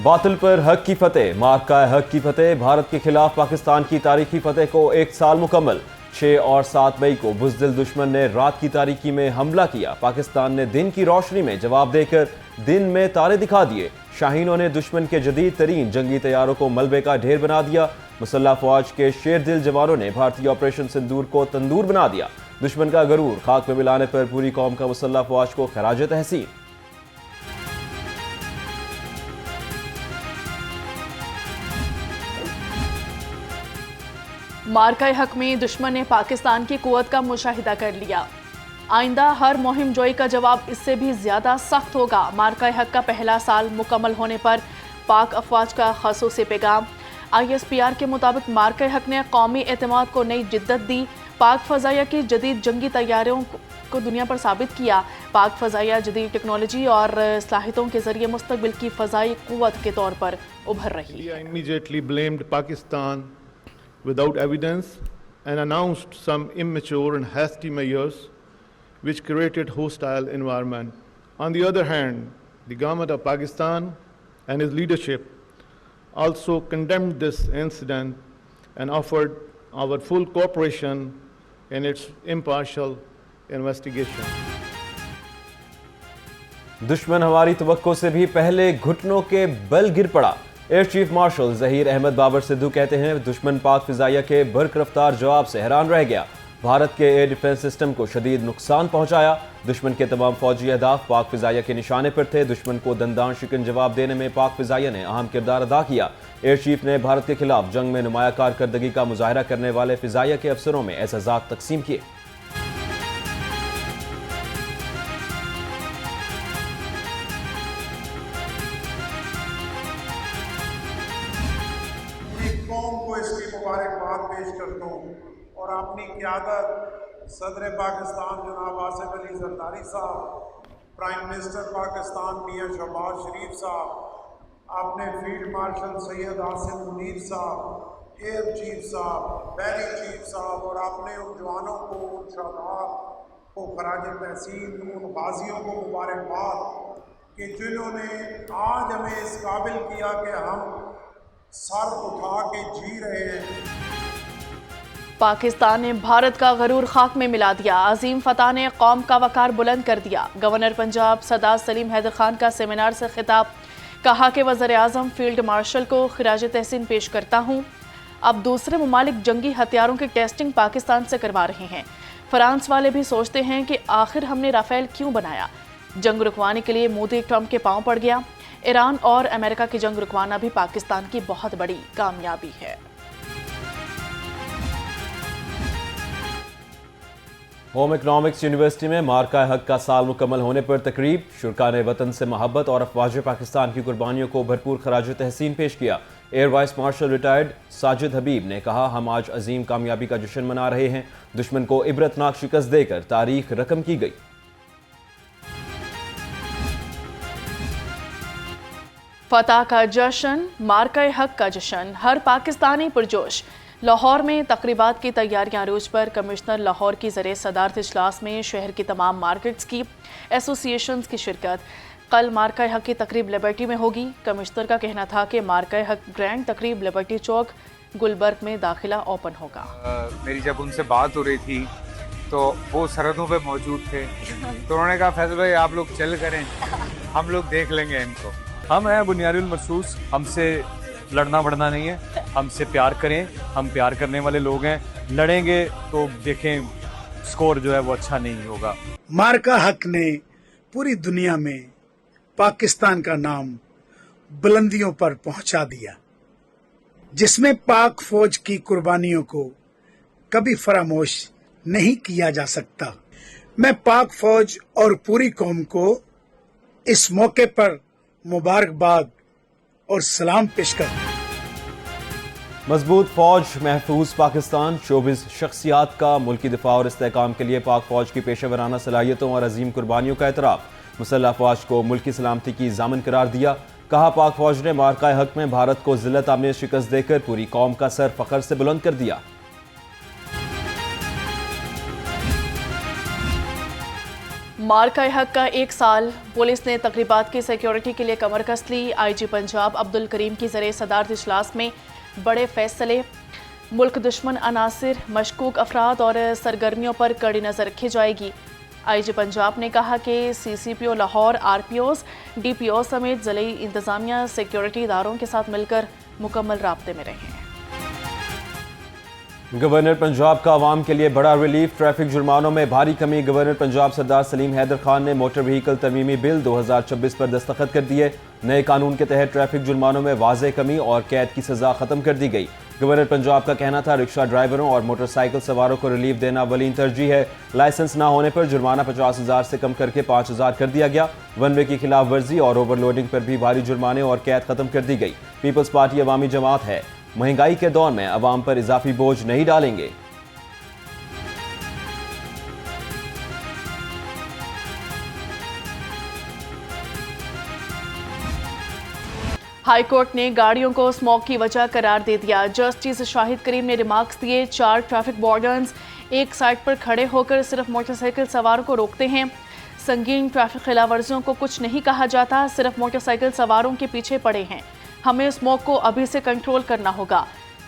बातिल पर हक की फतेह, मार्का हक की फतेह। भारत के खिलाफ पाकिस्तान की तारीखी फतेह को 1 साल मुकम्मल। 6 और 7 मई को बुज़दिल दुश्मन ने रात की तारीकी में हमला किया। पाकिस्तान ने दिन की रोशनी में जवाब देकर दिन में तारे दिखा दिए। शाहीनों ने दुश्मन के जदीद तरीन जंगी तैयारों को मलबे का ढेर बना दिया। मुसल्लह फौज के शेर दिल जवानों ने भारतीय ऑपरेशन सिंदूर को तंदूर बना दिया। दुश्मन का गरूर खाक में मिलाने पर पूरी कौम का मुसल्लह फौज को खराज तहसीन। मार्का हक में दुश्मन ने पाकिस्तान की कुव्वत का मुशाहिदा कर लिया। आइंदा हर मुहिम जोई का जवाब इससे भी ज्यादा सख्त होगा। मार्का हक का पहला साल मुकम्मल होने पर पाक अफवाज का खसूसी पैगाम। ISPR के मुताबिक मार्का हक ने कौमी एतमाद को नई जिद्दत दी। पाक फजाइया की जदीद जंगी तैयारियों को दुनिया पर साबित किया। पाक फजाइया जदीद टेक्नोलॉजी और सलाहियतों के जरिए मुस्तकबिल की फजाई कुव्वत के तौर पर उभर रही है। without evidence and announced some immature and hasty measures which created hostile environment. On the other hand, the government of Pakistan and its leadership also condemned this incident and offered our full cooperation in its impartial investigation. दुश्मन हमारी तवक्को से भी पहले घुटनों के बल गिर पड़ा। Air chief marshal Zaheer Ahmed Babar Sidhu कहते हैं, दुश्मन पाक फिजाइया के बर्क रफ्तार जवाब से हैरान रह गया। भारत के एयर डिफेंस सिस्टम को शदीद नुकसान पहुंचाया। दुश्मन के तमाम फौजी अहदाफ पाक फिजाइया के निशाने पर थे। दुश्मन को दंदान शिकन जवाब देने में पाक फिजाइया ने अहम किरदार अदा किया। एयर चीफ ने भारत के खिलाफ जंग में नुमाया कारकर्दगी का मुजाहरा करने वाले फिजाइया के अफसरों में एजाज़ात तकसीम किए। कौम को इसकी मुबारकबाद पेश करता हूँ और अपनी क़यादत सदर पाकिस्तान जनाब आसिफ अली जरदारी साहब, प्राइम मिनिस्टर पाकिस्तान मियां शहबाज शरीफ साहब, अपने फील्ड मार्शल सैयद आसिम मुनीर साहब, एयर चीफ साहब, बैरी चीफ साहब और अपने उन जवानों को, उन शहदाद को खराज तहसीन, उन गाजियों को मुबारकबाद कि जिन्होंने आज हमें इस काबिल किया कि हम सर उठा के जी रहे हैं। पाकिस्तान ने भारत का गरूर खाक में मिला दिया। अजीम फतह ने कौम का वकार बुलंद कर दिया। गवर्नर पंजाब सरदार सलीम हैदर खान का सेमिनार से खिताब। कहा कि वज़ीर आज़म फील्ड मार्शल को खिराज तहसीन पेश करता हूँ। अब दूसरे ममालिक जंगी हथियारों की टेस्टिंग पाकिस्तान से करवा रहे हैं। फ्रांस वाले भी सोचते हैं कि आखिर हमने राफेल क्यों बनाया। जंग रुकवाने के लिए मोदी ट्रंप के पांव पड़ गया। ईरान और अमेरिका की जंग रुकवाना भी पाकिस्तान की बहुत बड़ी कामयाबी है। होम इकनॉमिक्स यूनिवर्सिटी में मार्का हक का साल मुकम्मल होने पर तकरीब। शुरका ने वतन से मोहब्बत और अफवाज पाकिस्तान की कुर्बानियों को भरपूर खराज तहसीन पेश किया। Air vice marshal retired Sajid Habib ने कहा, हम आज अजीम कामयाबी का जश्न मना रहे हैं। दुश्मन को इबरतनाक शिकस्त देकर तारीख रकम की गई। फतह का जश्न, मार्का हक का जश्न, हर पाकिस्तानी पुरजोश। लाहौर में तकरीबात की तैयारियां अरूज पर। कमिश्नर लाहौर की ज़रिए सदारत इजलास में शहर की तमाम मार्केट्स की एसोसिएशंस की शिरकत। कल मार्का हक की तकरीब लिबर्टी में होगी। कमिश्नर का कहना था कि मार्का हक ग्रैंड तकरीब लिबर्टी चौक गुलबर्ग में दाखिला ओपन होगा। मेरी जब उनसे बात हो रही थी तो वो सरहदों पे मौजूद थे, तो उन्होंने कहा, फैसल भाई आप लोग चल करें, हम लोग देख लेंगे इनको। हम हैं बुनियादुल मरसूस, हमसे लड़ना बढ़ना नहीं है, हमसे प्यार करें, हम प्यार करने वाले लोग हैं। लड़ेंगे तो देखें स्कोर जो है वो अच्छा नहीं होगा। मार्का हक ने पूरी दुनिया में पाकिस्तान का नाम बुलंदियों पर पहुंचा दिया, जिसमें पाक फौज की कुर्बानियों को कभी फरामोश नहीं किया जा सकता। मैं पाक फौज और पूरी कौम को इस मौके पर मुबारकबाद और सलाम पेश कर। मजबूत फौज, महफूज पाकिस्तान। 24 शख्सियात का मुल्की दिफा और इस्तेहकाम के लिए पाक फौज की पेशेवराना सलाहियतों और अजीम कुर्बानियों का एतराफ़। मुसल्लह फौज को मुल्की सलामती की ज़ामिन करार दिया। कहा, पाक फौज ने मार्का हक में भारत को जिल्लत आमेज शिकस्त देकर पूरी कौम का सर फख्र से बुलंद कर दिया। मार्का-ए-हक का 1 साल। पुलिस ने तकरीबात की सिक्योरिटी के लिए कमर कस ली। आईजी पंजाब अब्दुल करीम की ज़रिए सदारत इजलास में बड़े फैसले। मुल्क दुश्मन अनासिर, मशकूक अफराद और सरगर्मियों पर कड़ी नज़र रखी जाएगी। आईजी पंजाब ने कहा कि CCPO लाहौर, RPOs, DPO समेत ज़िले इंतज़ामिया सिक्योरिटी इदारों के साथ मिलकर मुकम्मल राब्ते में रहे हैं। गवर्नर पंजाब का आवाम के लिए बड़ा रिलीफ। ट्रैफिक जुर्मानों में भारी कमी। गवर्नर पंजाब सरदार सलीम हैदर खान ने मोटर व्हीकल तरमीमी बिल 2026 पर दस्तखत कर दिए। नए कानून के तहत ट्रैफिक जुर्मानों में वाज़ेह कमी और कैद की सजा खत्म कर दी गई। गवर्नर पंजाब का कहना था रिक्शा ड्राइवरों और मोटरसाइकिल सवारों को रिलीफ देना अवलीन तरजीह है। लाइसेंस ना होने पर जुर्माना 50,000 से कम करके 5,000 कर दिया गया। वन वे की खिलाफ वर्जी और ओवरलोडिंग पर भी भारी जुर्माने और कैद खत्म कर दी गई। पीपल्स पार्टी अवामी जमात है, महंगाई के दौर में अवाम पर इजाफी बोझ नहीं डालेंगे। हाई कोर्ट ने गाड़ियों को स्मोक की वजह करार दे दिया। जस्टिस शाहिद करीम ने रिमार्क्स दिए। 4 ट्रैफिक वार्डन्स एक साइड पर खड़े होकर सिर्फ मोटरसाइकिल सवारों को रोकते हैं। संगीन ट्रैफिक खिलाफवर्जियों को कुछ नहीं कहा जाता, सिर्फ मोटरसाइकिल सवारों के पीछे पड़े हैं। हमें स्मोक को अभी से कंट्रोल करना होगा।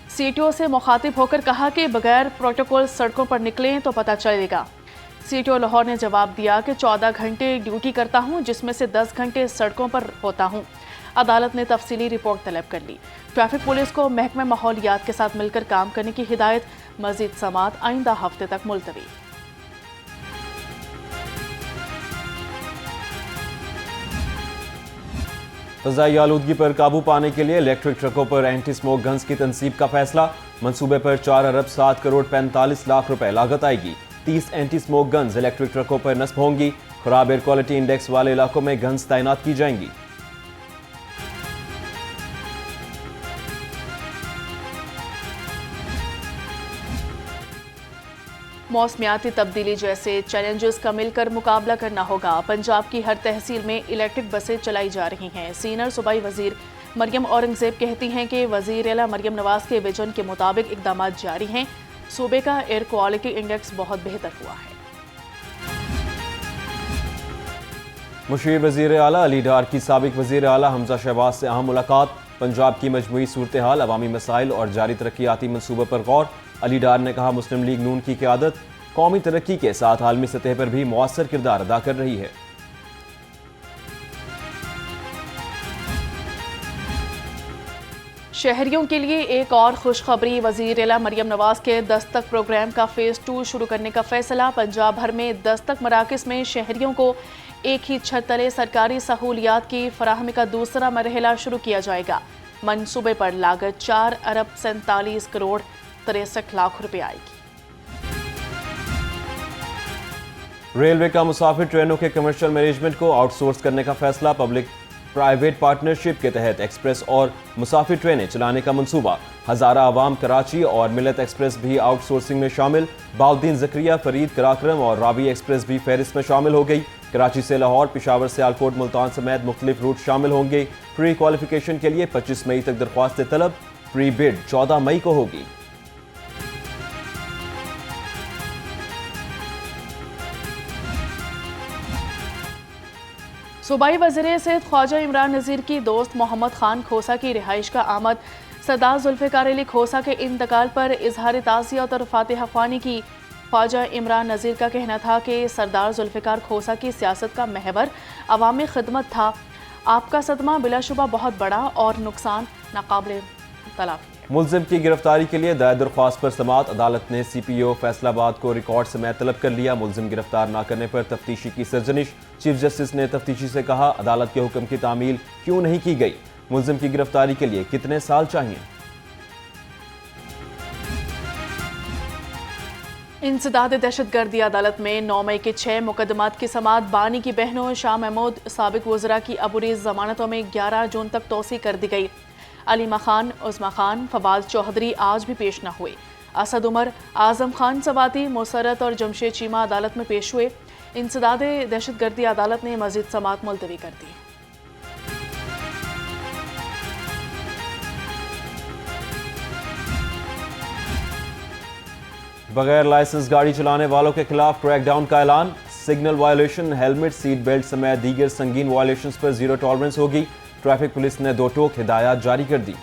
CTO से मुखातिब होकर कहा कि बगैर प्रोटोकॉल सड़कों पर निकलें तो पता चलेगा। CTO लाहौर ने जवाब दिया कि 14 घंटे ड्यूटी करता हूं, जिसमें से 10 घंटे सड़कों पर होता हूं। अदालत ने तफसीली रिपोर्ट तलब कर ली। ट्रैफिक पुलिस को महकमा माहौलियात के साथ मिलकर काम करने की हिदायत। मजीद समात आइंदा हफ्ते तक मुलतवी। फ़ज़ाई आलूदगी पर काबू पाने के लिए इलेक्ट्रिक ट्रकों पर एंटी स्मोक गन्स की तनसीब का फैसला। मंसूबे पर 4 अरब 7 करोड़ 45 लाख रुपए लागत आएगी। 30 एंटी स्मोक गन्स इलेक्ट्रिक ट्रकों पर नस्ब होंगी। खराब एयर क्वालिटी इंडेक्स वाले इलाकों में गन्स तैनात की जाएंगी। मौसमियाती तब्दीली जैसे चैलेंजेस का मिलकर मुकाबला करना होगा। पंजाब की हर तहसील में इलेक्ट्रिक बसें चलाई जा रही हैं। सीनियर सूबाई वजीर मरियम औरंगजेब कहती हैं कि वजीर आला मरियम नवाज के विजन के मुताबिक इकदाम जारी हैं। सूबे का एयर क्वालिटी इंडेक्स बहुत बेहतर हुआ है। मुशीर वजीर आला अली डार की साबिक वजीर आला हमजा शहबाज से अहम मुलाकात। पंजाब की मजमूई सूरत हाल, अवामी मसाइल और जारी तरक्याती मनसूबों पर गौर। अली डार ने कहा मुस्लिम लीग नून की क़यादत कौमी तरक्की के साथ आलमी सतह पर भी मुअस्सर किरदार अदा कर रही है। शहरियों के लिए एक और खुशखबरी। वज़ीर आला मरियम नवाज के दस्तक प्रोग्राम का फ़ेज़ 2 शुरू करने का फैसला। पंजाब भर में दस्तक मराकज़ में शहरियों को एक ही छत तले सरकारी सहूलियात की फराहमी का दूसरा मरहला शुरू किया जाएगा। मनसूबे पर लागत 4 अरब 47 करोड़ 63 लाख रुपए आएगी। रेलवे का मुसाफिर ट्रेनों के कमर्शियल मैनेजमेंट को आउटसोर्स करने का फैसला। पब्लिक प्राइवेट पार्टनरशिप के तहत एक्सप्रेस और मुसाफिर ट्रेनें चलाने का मंसूबा। हजारा आवाम कराची और मिलत एक्सप्रेस भी आउटसोर्सिंग में शामिल। बाउद्दीन जकरिया, फरीद कराक्रम और रावी एक्सप्रेस भी फहरिस्त में शामिल हो गई। कराची से लाहौर, पिशावर से आलकोट, मुल्तान समेत मुख्तलिफ रूट शामिल होंगे। प्री क्वालिफिकेशन के लिए 25 मई तक दरख्वास्त तलब। प्री बिड 14 मई को होगी। सूबाई वज़ीर सेहत ख्वाजा इमरान नज़ीर की दोस्त मोहम्मद खान खोसा की रिहाइश का आमद। सरदार जुल्फ़िकार अली खोसा के इंतकाल पर इजहार ताज़ियत और फातिहा ख्वानी की। ख्वाजा इमरान नज़ीर का कहना था कि सरदार जुल्फ़िकार खोसा की सियासत का महवर अवामी खिदमत था। आपका सदमा बिलाशुबा बहुत बड़ा और नुकसान नाकाबिल तलाफी है। मुलजिम की गिरफ्तारी के लिए दायर दरख्वास्त पर समाअत। अदालत ने CPO फैसलाबाद को रिकॉर्ड समेत तलब कर लिया। मुलजिम गिरफ्तार न करने पर तफ्तीशी की सरजनिश। चीफ जस्टिस ने तफ्तीशी से कहा अदालत के हुक्म की तामील क्यों नहीं की गई। मुलजिम की गिरफ्तारी के लिए कितने साल चाहिए। इंसदाद दहशतगर्दी अदालत में 9 मई के 6 मुकदमात की समाअत। बानी की बहनों शाह महमूद, साबिक वज़रा की अबुरीज जमानतों में 11 जून तक तोसी कर दी गई। अलीमा खान, उस्मा खान, फवाद चौधरी आज भी पेश न हुए। असद उमर, आजम खान सवाती, मुसरत और जमशेद चीमा अदालत में पेश हुए। इंसदाद दहशतगर्दी अदालत ने मजीद समाअत मुलतवी कर दी। बगैर लाइसेंस गाड़ी चलाने वालों के खिलाफ क्रैकडाउन का ऐलान। Signal violation, helmet, seat belt समेत दीगर संगीन वायलेशंस पर जीरो टॉलरेंस होगी। ट्रैफिक पुलिस ने 2 टोक हिदायत जारी कर दी।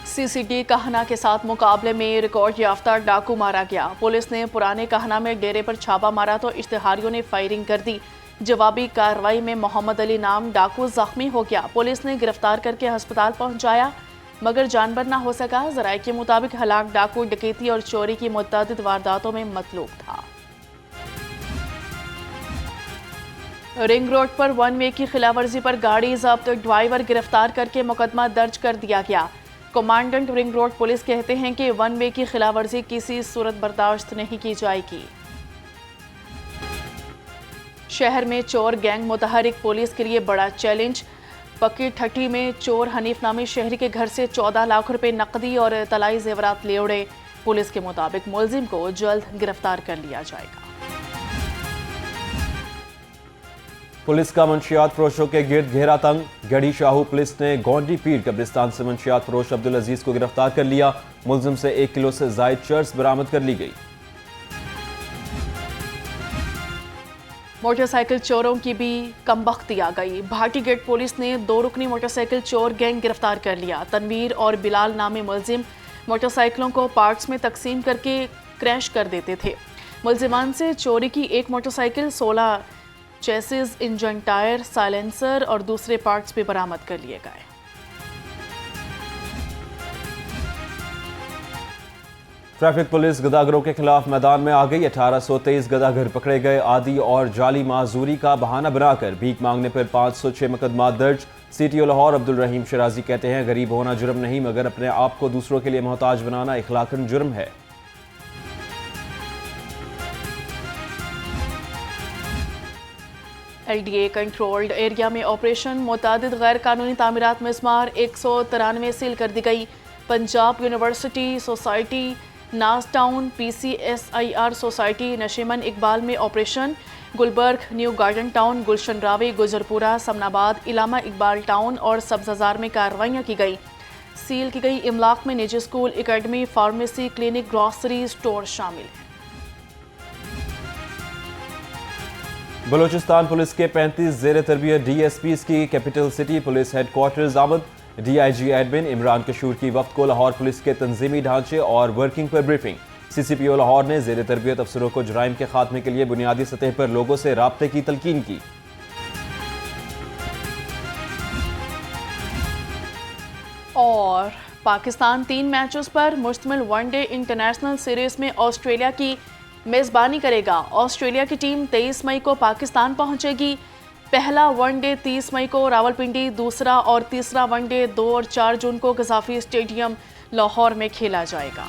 सीसीडी कहना के साथ मुकाबले में रिकॉर्ड याफ्ता डाकू मारा गया। पुलिस ने पुराने कहना में डेरे पर छापा मारा तो इश्तिहारियों ने फायरिंग कर दी। जवाबी कार्रवाई में मोहम्मद अली नाम डाकू जख्मी हो गया। पुलिस ने गिरफ्तार करके अस्पताल पहुंचाया मगर जानबर ना हो सका। जराये के मुताबिक हलाक डाकू डकैती और चोरी की मुतअद्दिद वारदातों में मतलूब था। रिंग रोड पर 1 वे की खिलाफवर्जी पर गाड़ी जब्त, ड्राइवर गिरफ्तार करके मुकदमा दर्ज कर दिया गया। कमांडेंट रिंग रोड पुलिस कहते हैं कि 1 वे की खिलाफवर्जी किसी सूरत बर्दाश्त नहीं की जाएगी। शहर में चोर गैंग मुतहरिक, पुलिस के लिए बड़ा चैलेंज। पक्की ठट्टी में चोर हनीफ नामी शहरी के घर से 14 लाख रुपए नकदी और तलाई जेवरात ले उड़े। पुलिस के मुताबिक मुलजिम को जल्द गिरफ्तार कर लिया जाएगा। पुलिस का मंशियात फरोशों के गिर्द घेरा तंग। गढ़ी शाहू पुलिस ने गोंडी पीर कब्रिस्तान से मंशियात फरोश अब्दुल अजीज को गिरफ्तार कर लिया। मुलजिम से 1 किलो से जायद चर्स बरामद कर ली गई। मोटरसाइकिल चोरों की भी कमबख्ती आ गई। भाटी गेट पुलिस ने 2 रुकनी मोटरसाइकिल चोर गैंग गिरफ्तार कर लिया। तनवीर और बिलाल नामी मुलजिम मोटरसाइकिलों को पार्ट्स में तकसीम करके क्रैश कर देते थे। मुलजिमान से चोरी की 1 motorcycle, 16 chassis, engine, tyre, silencer और दूसरे पार्ट्स भी बरामद कर लिए गए। ट्रैफिक पुलिस गदागरों के खिलाफ मैदान में आ गई। 1823 गदागर पकड़े गए। आदी और जाली माजूरी का बहाना बनाकर भीख मांगने पर 506 मुकदमा दर्ज। सीटीओ लाहौर अब्दुल रहीम शराजी कहते हैं, गरीब होना जुर्म नहीं मगर अपने आप को दूसरों के लिए मोहताज बनाना इखलाकन जुर्म है। LDA कंट्रोल्ड एरिया में ऑपरेशन, मुतादिद गैर कानूनी तामीरात मिसमार 193 सील कर दी गई। Punjab university society, Naz town, PCSIR society, Nasheman Iqbal में operation. Gulberg, new garden town, Gulshan Ravi, Gujjarpura, Samanabad, Allama Iqbal town और सब्ज़ाजार में कार्रवाइयाँ की गई। सील की गई इमलाक में निजी school, academy, pharmacy, clinic, grocery store शामिल हैं। बलूचिस्तान पुलिस के 35 जेर तरबियत DSPs की कैपिटल सिटी पुलिस हेडक्वार्टर्स आमद। DIG एडमिन इमरान कशूर की वक्त को लाहौर पुलिस के तंजीमी ढांचे और वर्किंग पर ब्रीफिंग। CCPO लाहौर ने जेर तरबियत अफसरों को जराइम के खात्मे के लिए बुनियादी सतह पर लोगों से राब्ते की तलकीन की। और पाकिस्तान 3 मैचेस पर मुश्तमिल वनडे इंटरनेशनल सीरीज में ऑस्ट्रेलिया की मेज़बानी करेगा। ऑस्ट्रेलिया की टीम 23 मई को पाकिस्तान पहुंचेगी। पहला वनडे 30 मई को रावलपिंडी, दूसरा और तीसरा वनडे 2 और 4 जून को गजाफी स्टेडियम लाहौर में खेला जाएगा।